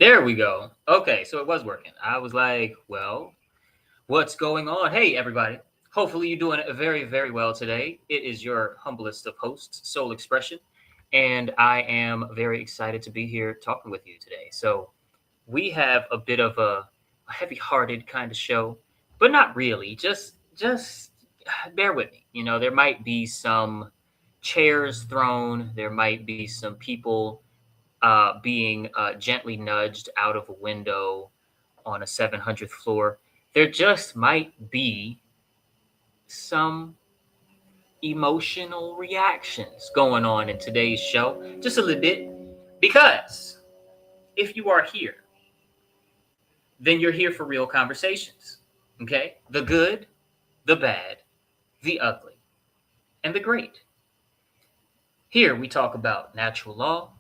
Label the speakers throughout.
Speaker 1: There we go. Okay, so it was working. I was like, well, what's going on? Hey, everybody. Hopefully, you're doing very, very well today. It is your humblest of hosts, Soul Expression, and I am very excited to be here talking with you today. So, we have a bit of a heavy-hearted kind of show, but not really. Just bear with me. There might be some chairs thrown. There might be some people being gently nudged out of a window on a 700th floor. There just might be some emotional reactions going on in today's show, just a little bit, because if you are here, then you're here for real conversations. Okay? The good, the bad, the ugly, and the great. Here we talk about natural law,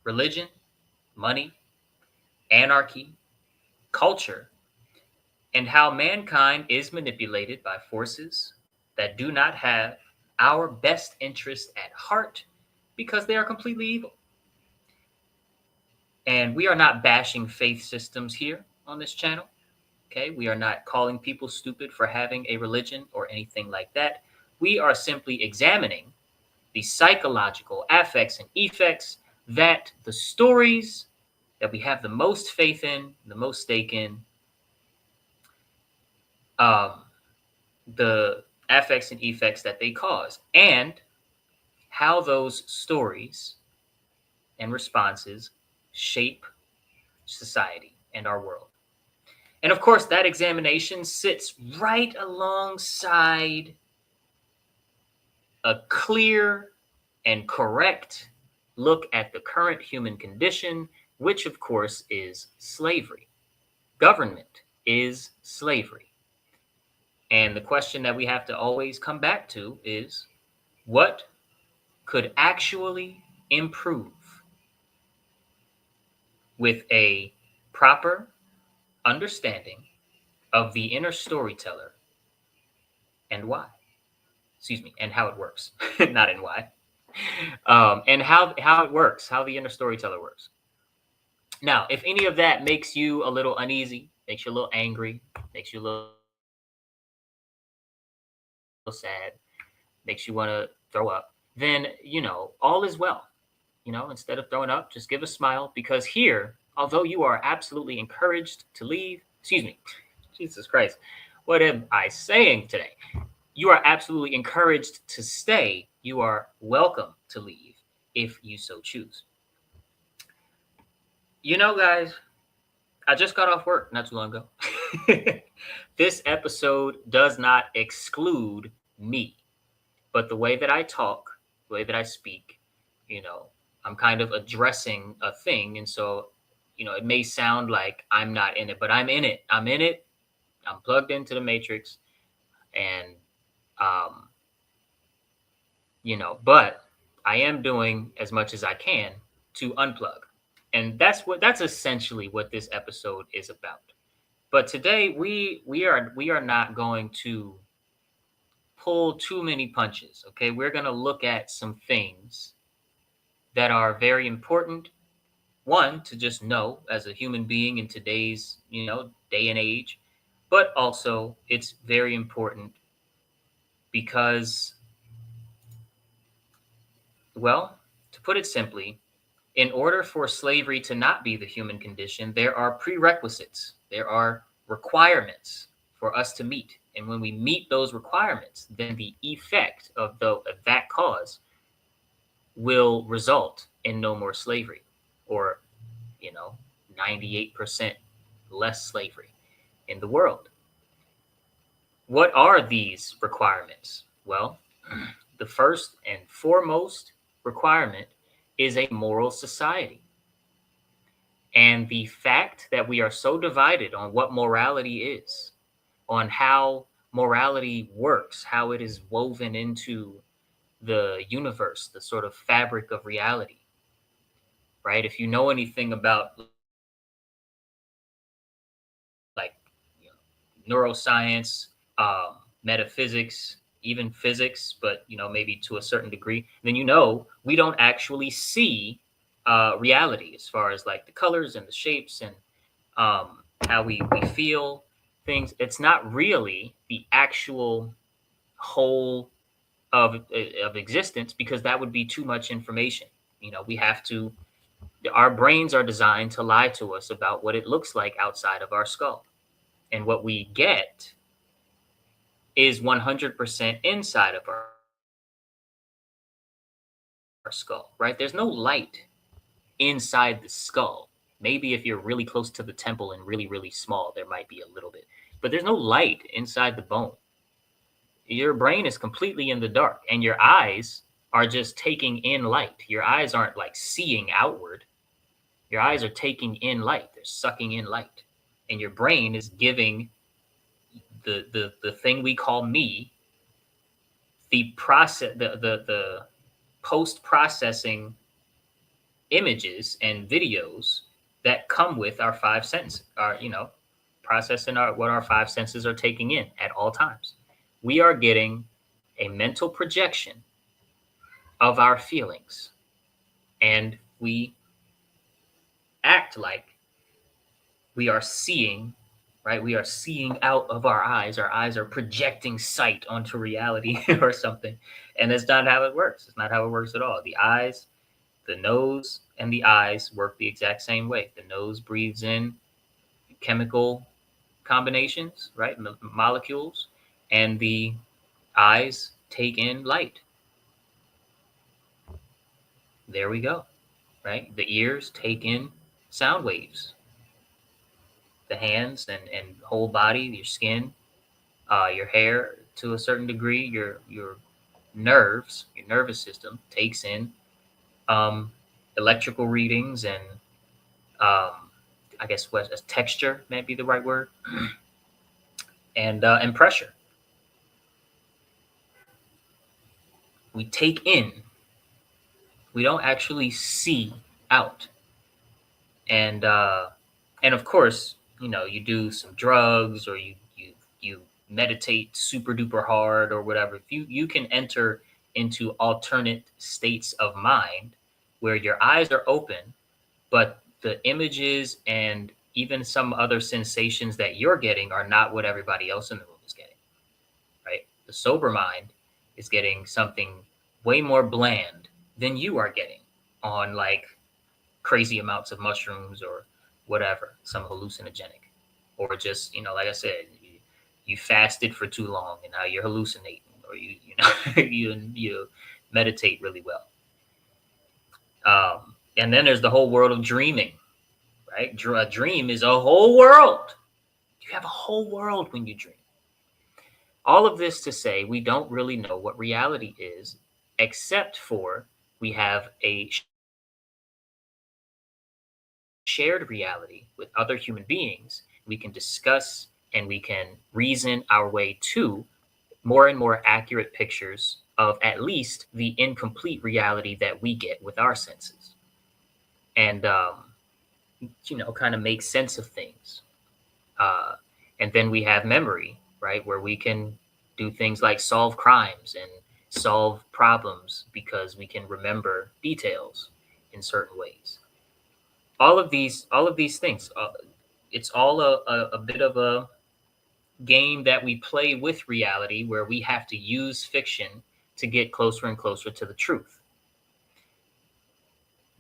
Speaker 1: religion, money, anarchy, culture, and how mankind is manipulated by forces that do not have our best interest at heart because they are completely evil. And we are not bashing faith systems here on this channel. Okay. We are not calling people stupid for having a religion or anything like that. We are simply examining the psychological affects and effects that the stories that we have the most faith in, the most stake in, um, the affects and effects that they cause, and how those stories and responses shape society and our world. And of course, that examination sits right alongside a clear and correct look at the current human condition, which of course is slavery. Government is slavery. And the question that we have to always come back to is what could actually improve with a proper understanding of the inner storyteller and why. Excuse me, and how it works, not in why. And how it works, how the inner storyteller works. Now, if any of that makes you a little uneasy, makes you a little angry, makes you a little sad, makes you want to throw up, then all is well. Instead of throwing up, just give a smile because here, although you are absolutely encouraged to leave, excuse me, Jesus Christ, what am I saying today? You are absolutely encouraged to stay. You are welcome to leave if you so choose. Guys, I just got off work not too long ago. This episode does not exclude me, but the way that I talk, the way that I speak, you know, I'm kind of addressing a thing. And so, it may sound like I'm not in it, but I'm in it. I'm in it. I'm plugged into the matrix. And, um, but I am doing as much as I can to unplug. And that's essentially what this episode is about. But today we are not going to pull too many punches, okay? We're going to look at some things that are very important. One, to just know as a human being in today's, day and age, but also it's very important because, well, to put it simply, in order for slavery to not be the human condition, there are prerequisites, there are requirements for us to meet. And when we meet those requirements, then the effect of that cause will result in no more slavery or, you know, 98% less slavery in the world. What are these requirements? Well, the first and foremost requirement is a moral society. And the fact that we are so divided on what morality is, on how morality works, how it is woven into the universe, the sort of fabric of reality, right? If you know anything about neuroscience, metaphysics, even physics, but maybe to a certain degree, then we don't actually see reality as far as like the colors and the shapes and how we feel things. It's not really the actual whole of existence because that would be too much information. We have to. Our brains are designed to lie to us about what it looks like outside of our skull, and what we get is 100% inside of our skull. Right? There's no light inside the skull. Maybe if you're really close to the temple and really, really small, there might be a little bit. But there's no light inside the bone. Your brain is completely in the dark, and your eyes are just taking in light. Your eyes aren't like seeing outward. Your eyes are taking in light. They're sucking in light. And your brain is giving the thing we call me the post processing images and videos that come with our five senses, our processing what our five senses are taking in at all times. We are getting a mental projection of our feelings, and we act like we are seeing, right? We are seeing out of our eyes. Our eyes are projecting sight onto reality or something. And that's not how it works. It's not how it works at all. The eyes, the nose, and the eyes work the exact same way. The nose breathes in chemical combinations, right? Molecules, and the eyes take in light. There we go, right? The ears take in sound waves. The hands and whole body, your skin, your hair, to a certain degree, your nerves, your nervous system takes in um, electrical readings and I guess what texture might be the right word, and pressure. We take in. We don't actually see out. And of course, you do some drugs or you meditate super duper hard or whatever. If you can enter into alternate states of mind where your eyes are open, but the images and even some other sensations that you're getting are not what everybody else in the room is getting, right? The sober mind is getting something way more bland than you are getting on like crazy amounts of mushrooms or whatever, some hallucinogenic, or just like I said, you fasted for too long and now you're hallucinating, or you meditate really well. And then there's the whole world of dreaming, right? A dream is a whole world. You have a whole world when you dream. All of this to say, we don't really know what reality is, except for we have a shared reality with other human beings. We can discuss and we can reason our way to more and more accurate pictures of at least the incomplete reality that we get with our senses. And, kind of make sense of things. Uh, and then we have memory, right, where we can do things like solve crimes and solve problems because we can remember details in certain ways. All of these things, it's all a bit of a game that we play with reality where we have to use fiction to get closer and closer to the truth.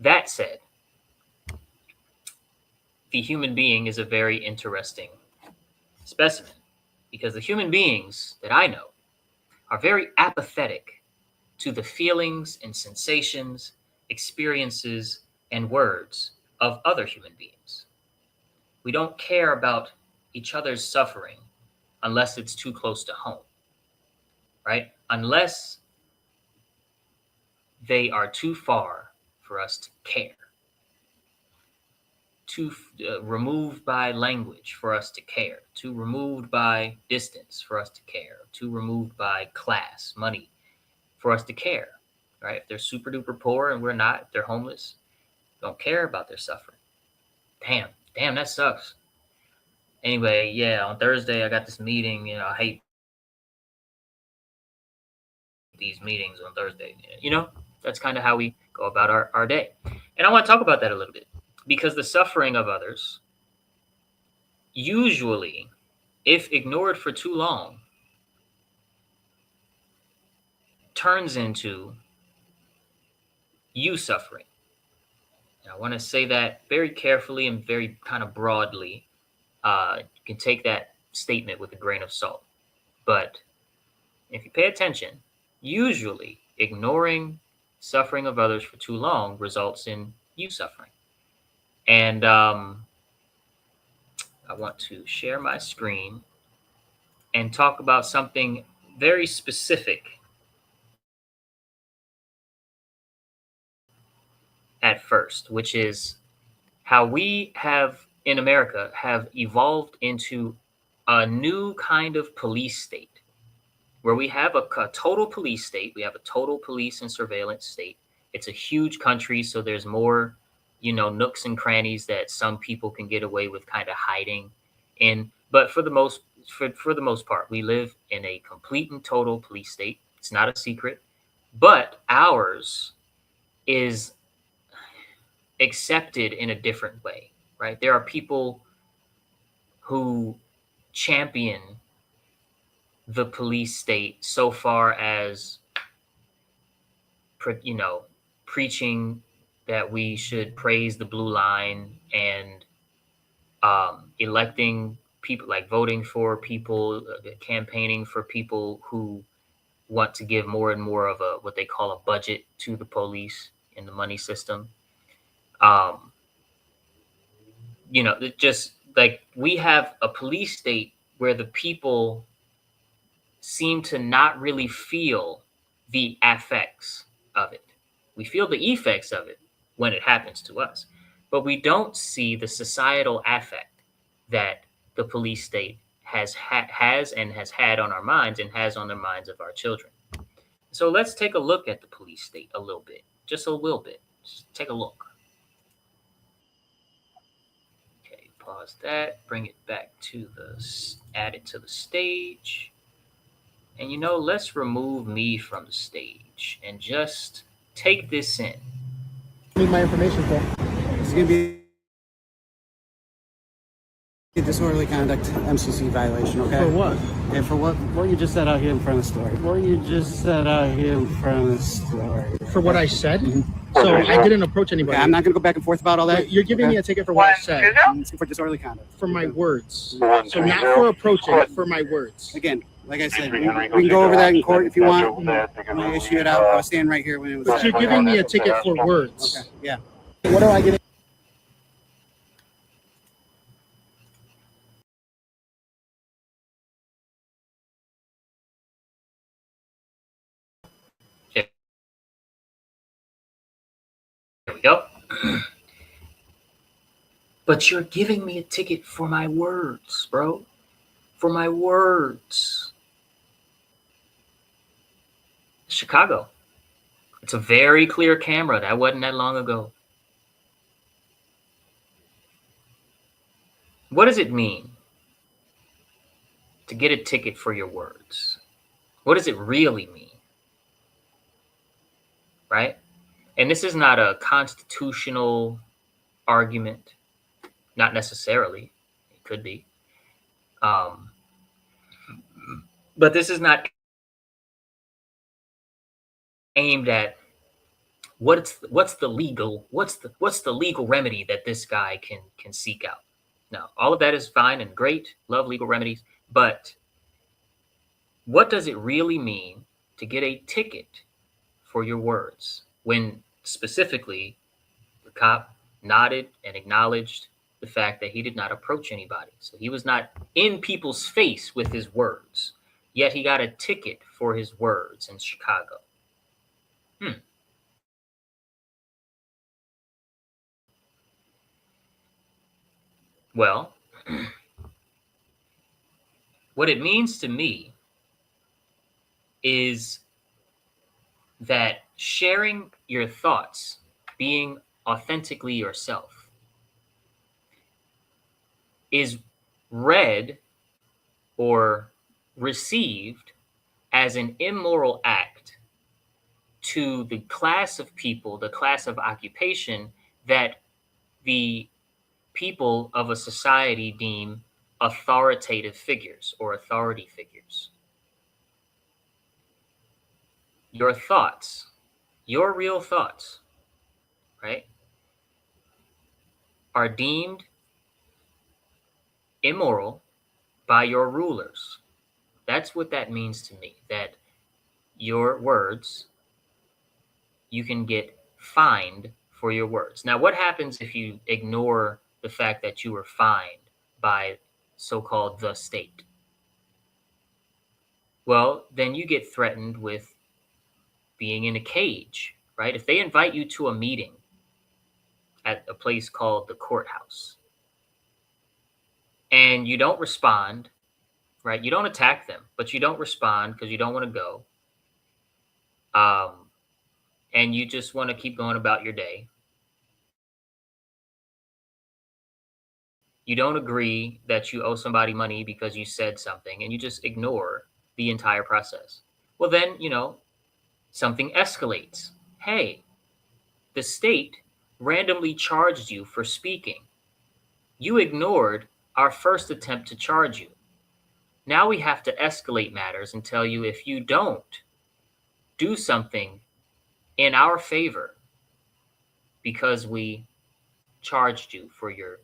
Speaker 1: That said, the human being is a very interesting specimen because the human beings that I know are very apathetic to the feelings and sensations, experiences, and words of other human beings. We don't care about each other's suffering unless it's too close to home, right? Unless they are too far for us to care, too removed by language for us to care, too removed by distance for us to care, too removed by class, money for us to care, right? If they're super duper poor and we're not, if they're homeless, don't care about their suffering. Damn, that sucks. Anyway, yeah, on Thursday I got this meeting. I hate these meetings on Thursday. That's kind of how we go about our day. And I want to talk about that a little bit because the suffering of others, usually, if ignored for too long, turns into you suffering. And I want to say that very carefully and very kind of broadly. You can take that statement with a grain of salt. But if you pay attention, usually ignoring suffering of others for too long results in you suffering. And I want to share my screen and talk about something very specific at first, which is how we have in America have evolved into a new kind of police state where we have a total police state. We have a total police and surveillance state. It's a huge country, so there's more, nooks and crannies that some people can get away with kind of hiding in. But for the most part, we live in a complete and total police state. It's not a secret, but ours is accepted in a different way, right? There are people who champion the police state so far as preaching that we should praise the blue line and electing people, like voting for people, campaigning for people who want to give more and more of what they call a budget to the police in the money system. Just like we have a police state where the people seem to not really feel the effects of it. We feel the effects of it when it happens to us, but we don't see the societal affect that the police state has had on our minds and has on the minds of our children. So let's take a look at the police state a little bit, just a little bit. Just take a look. Okay, pause that, bring it back to add it to the stage. And let's remove me from the stage and just take this in.
Speaker 2: Need my information for.
Speaker 3: It's going to be a disorderly conduct MCC violation, okay?
Speaker 2: For what?
Speaker 3: Okay, for what you just said out here in front of the store.
Speaker 2: For what I said? So I didn't approach anybody.
Speaker 3: Okay, I'm not going to go back and forth about all that.
Speaker 2: You're giving me a ticket for what I said.
Speaker 3: It's for disorderly conduct.
Speaker 2: For my words. So not for approaching, for my words.
Speaker 3: Again, like I said, we can go over that in court if you want. I'm going to issue it out. I was standing right here when it was.
Speaker 2: But you're giving me a ticket for words.
Speaker 3: Okay, yeah.
Speaker 2: What do I get?
Speaker 1: There we go. But you're giving me a ticket for my words, bro. For my words. Chicago. It's a very clear camera. That wasn't that long ago. What does it mean to get a ticket for your words? What does it really mean? Right? And this is not a constitutional argument. Not necessarily. It could be. But this is not aimed at what's the legal remedy that this guy can seek out. Now, all of that is fine and great. Love legal remedies. But what does it really mean to get a ticket for your words when specifically the cop nodded and acknowledged the fact that he did not approach anybody? So he was not in people's face with his words, yet he got a ticket for his words in Chicago. Well, what it means to me is that sharing your thoughts, being authentically yourself, is read or received as an immoral act to the class of people, the class of occupation that the people of a society deem authoritative figures or authority figures. Your thoughts, your real thoughts, right, are deemed immoral by your rulers. That's what that means to me, that your words, you can get fined for your words. Now, what happens if you ignore the fact that you were fined by so-called the state? Well, then you get threatened with being in a cage, right? If they invite you to a meeting at a place called the courthouse and you don't respond, right? You don't attack them, but you don't respond because you don't want to go. And you just want to keep going about your day. You don't agree that you owe somebody money because you said something and you just ignore the entire process. Well, then, something escalates. Hey, the state randomly charged you for speaking. You ignored our first attempt to charge you. Now we have to escalate matters and tell you if you don't do something in our favor because we charged you for your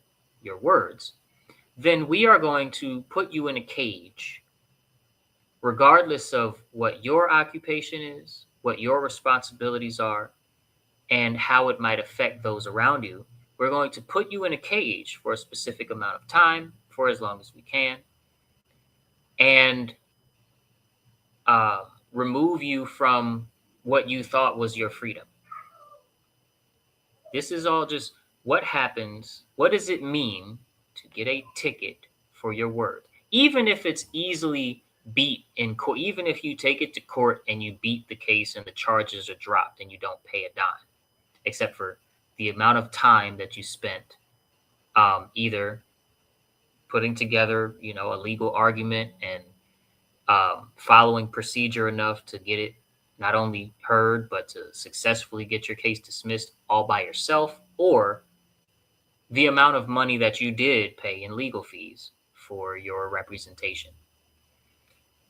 Speaker 1: words, then we are going to put you in a cage, regardless of what your occupation is, what your responsibilities are, and how it might affect those around you. We're going to put you in a cage for a specific amount of time, for as long as we can, and remove you from what you thought was your freedom. This is all just what happens. What does it mean to get a ticket for your word? Even if it's easily beat in court, even if you take it to court and you beat the case and the charges are dropped and you don't pay a dime, except for the amount of time that you spent either putting together, a legal argument and following procedure enough to get it not only heard, but to successfully get your case dismissed all by yourself, or the amount of money that you did pay in legal fees for your representation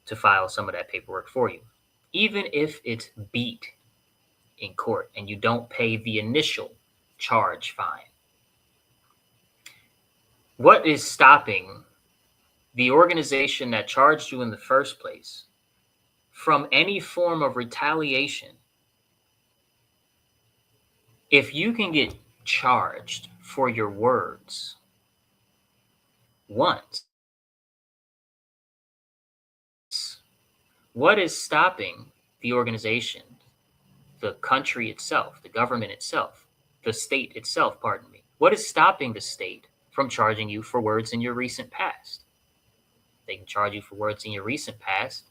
Speaker 1: to file some of that paperwork for you. Even if it's beat in court and you don't pay the initial charge fine, what is stopping the organization that charged you in the first place from any form of retaliation? If you can get charged for your words once, what is stopping the organization, the country itself, the government itself, the state itself, pardon me? What is stopping the state from charging you for words in your recent past? They can charge you for words in your recent past.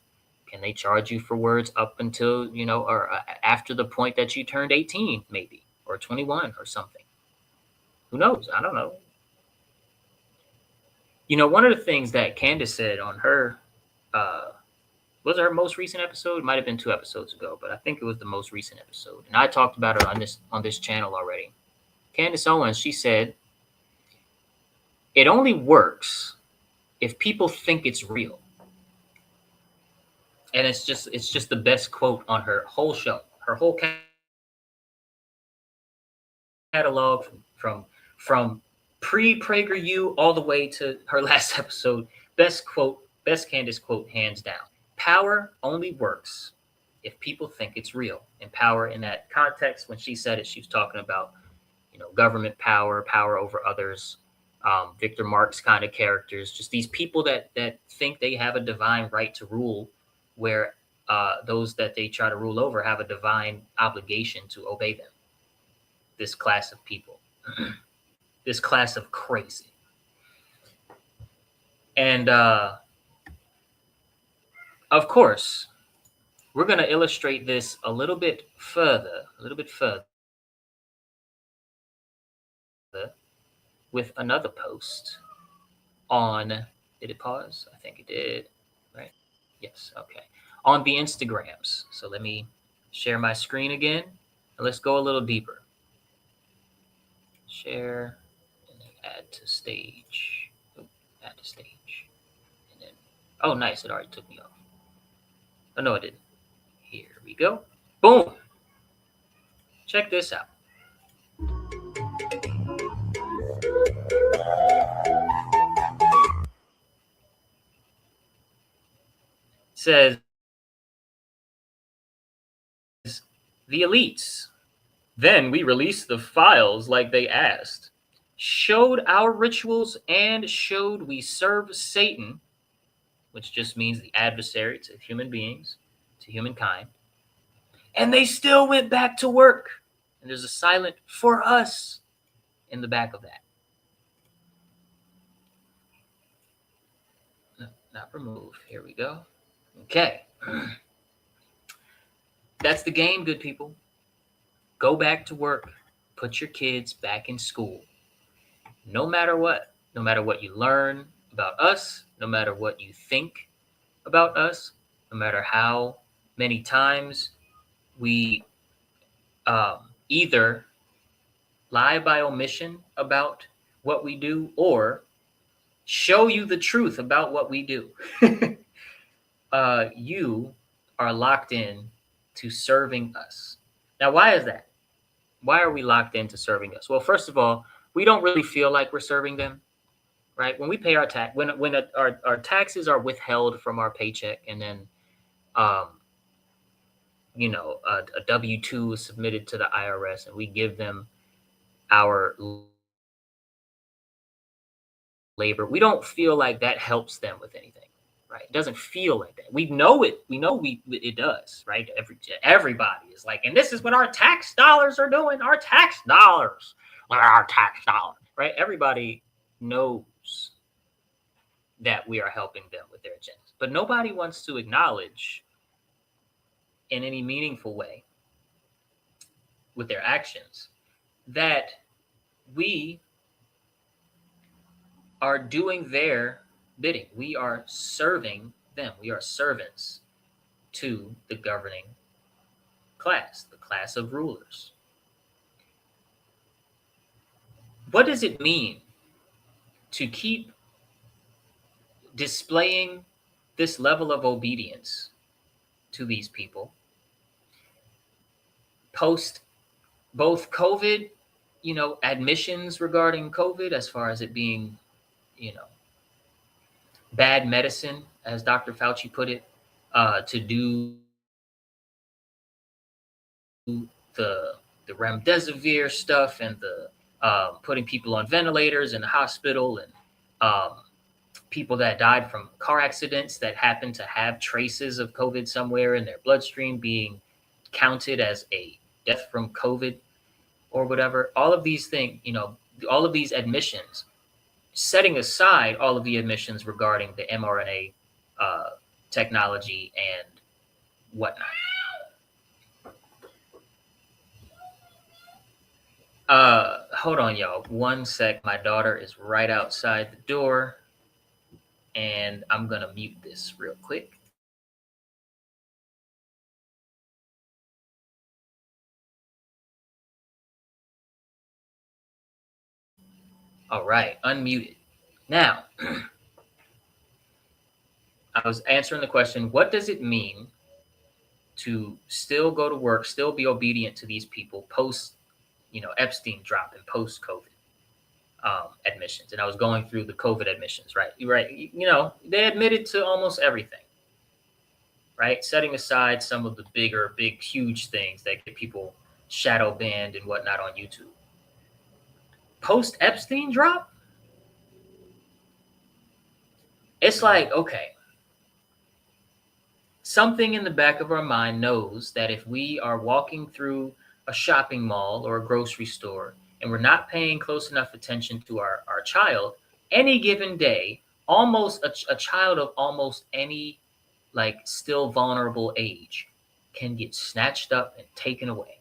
Speaker 1: Can they charge you for words up until, or after the point that you turned 18, maybe, or 21 or something? Who knows? I don't know. One of the things that Candace said on her, was it her most recent episode? It might have been 2 episodes ago, but I think it was the most recent episode. And I talked about it on this channel already. Candace Owens, she said, it only works if people think it's real. And it's just the best quote on her whole show, her whole catalog from pre-PragerU all the way to her last episode. Best Candace quote, hands down. Power only works if people think it's real. And power in that context, when she said it, she was talking about, government power over others, Victor Marx kind of characters, just these people that think they have a divine right to rule, where those that they try to rule over have a divine obligation to obey them. This class of people, this class of crazy. And of course, we're going to illustrate this a little bit further with another post on, did it pause? I think it did, right? Yes, okay. On the Instagrams. So let me share my screen again and let's go a little deeper. share, and then add to stage. Add to stage. And then, oh, nice. It already took me off. Oh, no, it didn't. Here we go. Boom. Check this out. It says the elites. Then we released the files like they asked, showed our rituals, and showed we serve Satan, which just means the adversary to human beings, to humankind. And they still went back to work. And there's a silent for us in the back of that. No, not remove. Here we go. Okay. That's the game, good people. Go back to work. Put your kids back in school. No matter what you learn about us, no matter what you think about us, no matter how many times we either lie by omission about what we do or show you the truth about what we do. You are locked in to serving us. Now, why is that? Why are we locked into serving us? Well, first of all, we don't really feel like we're serving them, right? When we pay our tax, when our taxes are withheld from our paycheck, and then, a W-2 is submitted to the IRS, and we give them our labor, we don't feel like that helps them with anything, right? It doesn't feel like that. We know it. We know it does, right? Everybody is like, and this is what our tax dollars are doing. Our tax dollars, right? Everybody knows that we are helping them with their agendas, but nobody wants to acknowledge in any meaningful way with their actions that we are doing their bidding. We are serving them. We are servants to the governing class, the class of rulers. What does it mean to keep displaying this level of obedience to these people post both COVID, admissions regarding COVID, as far as it being, bad medicine, as Dr. Fauci put it, to do the remdesivir stuff and the putting people on ventilators in the hospital, and people that died from car accidents that happened to have traces of COVID somewhere in their bloodstream being counted as a death from COVID or whatever. All of these things, all of these admissions, setting aside all of the admissions regarding the mRNA technology and whatnot. Hold on, y'all. 1 sec. My daughter is right outside the door, and I'm going to mute this real quick. All right, unmuted. Now, I was answering the question, what does it mean to still go to work, still be obedient to these people post, Epstein drop and post COVID admissions? And I was going through the COVID admissions, right? Right. They admitted to almost everything, right? Setting aside some of the big, huge things that get people shadow banned and whatnot on YouTube. Post Epstein drop? It's like, okay, something in the back of our mind knows that if we are walking through a shopping mall or a grocery store and we're not paying close enough attention to our child, any given day, almost a child of almost any still vulnerable age can get snatched up and taken away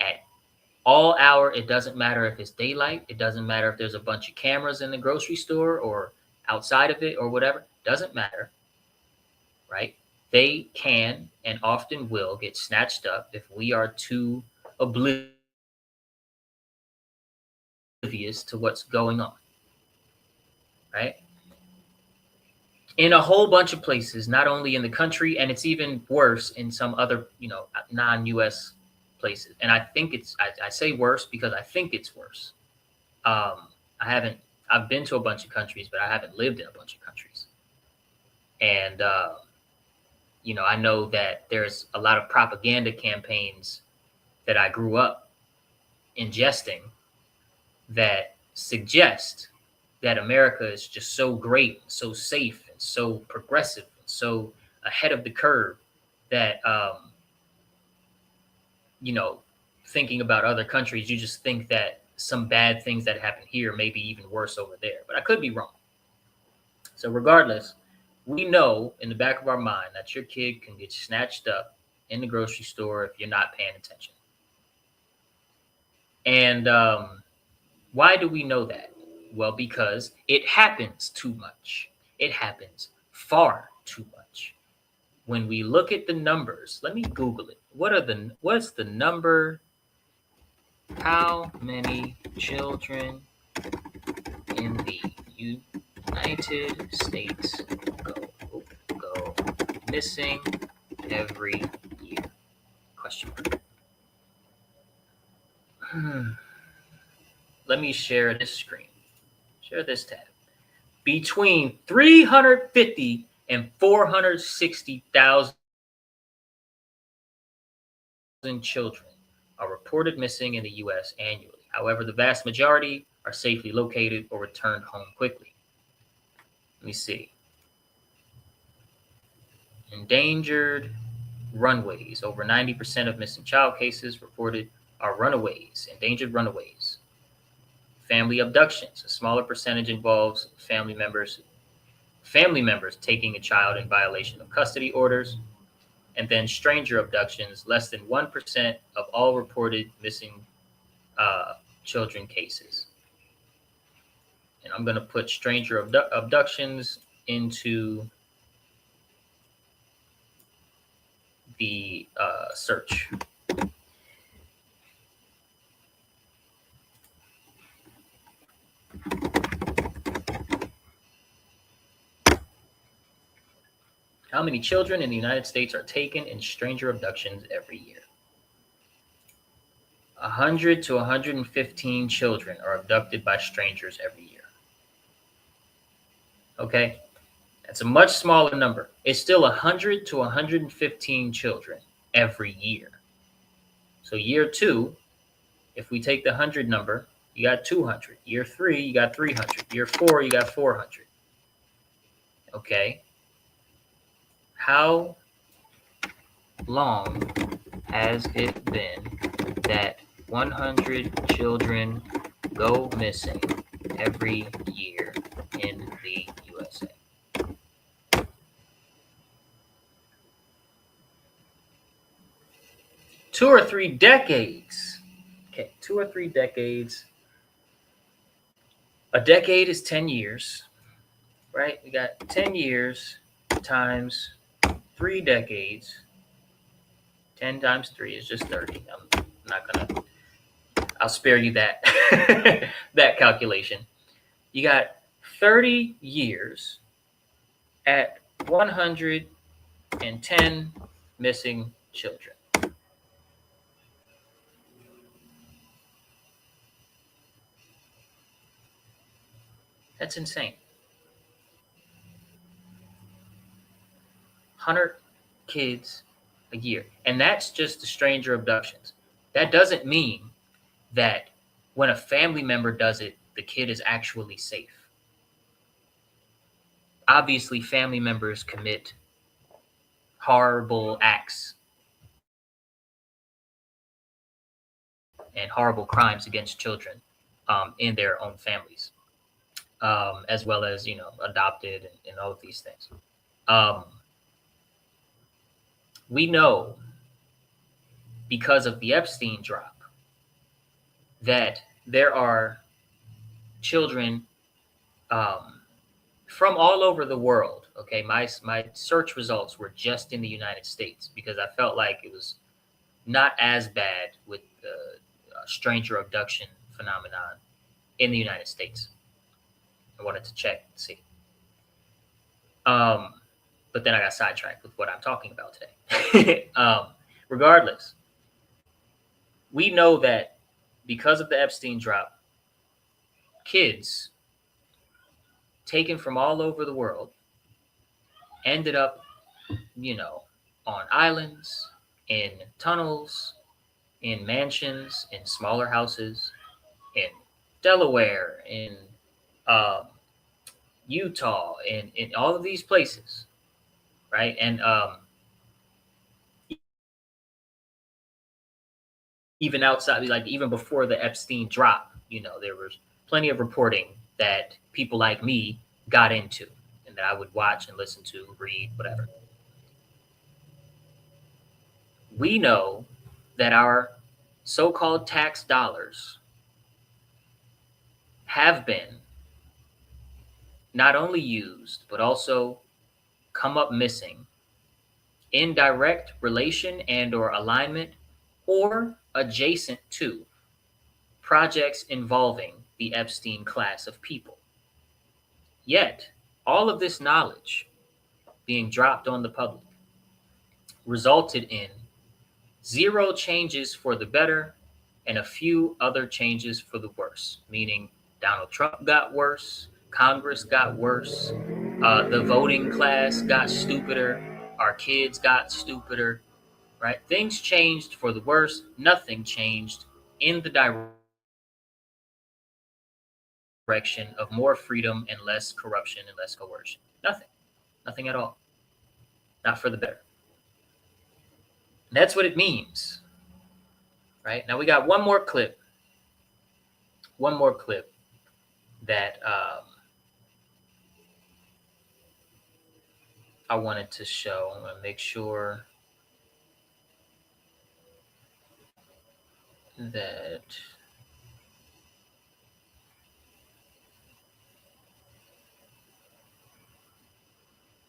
Speaker 1: at all hour. It doesn't matter if it's daylight. It doesn't matter if there's a bunch of cameras in the grocery store or outside of it or whatever. Doesn't matter, right? They can and often will get snatched up if we are too oblivious oblivious to what's going on, right? In a whole bunch of places, not only in the country, and it's even worse in some other, non-US places. And I think I say worse because I think it's worse. I've been to a bunch of countries, but I haven't lived in a bunch of countries. And, I know that there's a lot of propaganda campaigns that I grew up ingesting that suggest that America is just so great, so safe, and so progressive, and so ahead of the curve that, thinking about other countries, you just think that some bad things that happen here may be even worse over there. But I could be wrong. So regardless, we know in the back of our mind that your kid can get snatched up in the grocery store if you're not paying attention. And why do we know that? Well, because it happens too much. It happens far too much. When we look at the numbers, let me Google it. What's the number? How many children in the United States go missing every year? Question mark. Let me share this screen. Share this tab. Between 350 and 460,000 children are reported missing in the U.S. annually. However, the vast majority are safely located or returned home quickly. Let me see. Endangered runways. Over 90% of missing child cases reported are runaways, endangered runaways. Family abductions. A smaller percentage involves family members taking a child in violation of custody orders. And then stranger abductions, less than 1% of all reported missing children cases. And I'm going to put stranger abductions into the search. How many children in the United States are taken in stranger abductions every year? 100 to 115 children are abducted by strangers every year. Okay? That's a much smaller number. It's still 100 to 115 children every year. So year 2, if we take the 100 number, you got 200. Year 3, you got 300. Year 4, you got 400. Okay? How long has it been that 100 children go missing every year in the USA? Two or three decades. Okay, 2 or 3 decades. A decade is 10 years, right? We got 10 years times 3 decades. 10 times 3 is just 30. I'm not gonna, I'll spare you that that calculation. You got 30 years at 110 missing children. That's insane. 100 kids a year. And that's just the stranger abductions. That doesn't mean that when a family member does it, the kid is actually safe. Obviously, family members commit horrible acts and horrible crimes against children in their own families, as well as, adopted and all of these things. We know because of the Epstein drop that there are children from all over the world. Okay, my search results were just in the United States because I felt like it was not as bad with the stranger abduction phenomenon in the United States. I wanted to check and see. But then I got sidetracked with what I'm talking about today. Regardless, we know that because of the Epstein drop, kids taken from all over the world ended up, on islands, in tunnels, in mansions, in smaller houses, in Delaware, in Utah, in all of these places, right? And even outside, like even before the Epstein drop, there was plenty of reporting that people like me got into and that I would watch and listen to, read, whatever. We know that our so-called tax dollars have been not only used, but also come up missing in direct relation and or alignment or adjacent to projects involving the Epstein class of people. Yet, all of this knowledge being dropped on the public resulted in 0 changes for the better and a few other changes for the worse, meaning Donald Trump got worse, Congress got worse, the voting class got stupider, our kids got stupider, right? Things changed for the worse. Nothing changed in the direction of more freedom and less corruption and less coercion. Nothing at all. Not for the better. That's what it means, right? Now we got one more clip that I wanted to show. I'm going to make sure that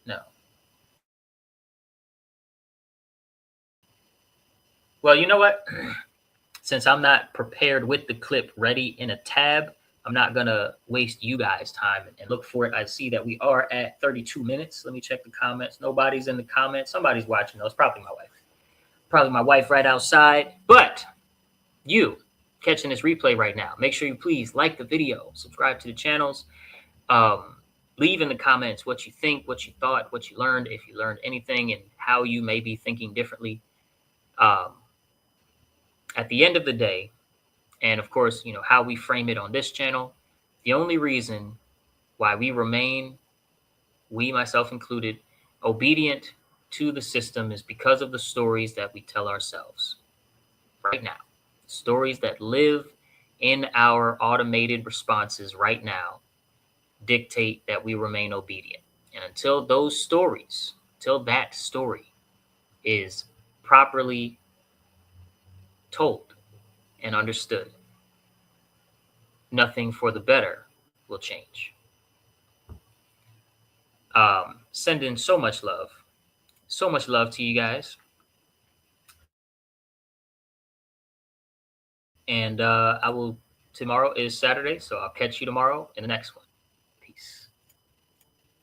Speaker 1: no. Well, you know what? Since I'm not prepared with the clip ready in a tab, I'm not going to waste you guys' time and look for it. I see that we are at 32 minutes. Let me check the comments. Nobody's in the comments. Somebody's watching those. Probably my wife. Probably my wife right outside. But you catching this replay right now, make sure you please like the video, subscribe to the channels, leave in the comments what you think, what you thought, what you learned, if you learned anything, and how you may be thinking differently. At the end of the day, and of course, how we frame it on this channel, the only reason why we remain, we, myself included, obedient to the system is because of the stories that we tell ourselves right now. Stories that live in our automated responses right now dictate that we remain obedient. And until that story is properly told and understood, nothing for the better will change. Sending so much love to you guys. And tomorrow is Saturday, so I'll catch you tomorrow in the next one.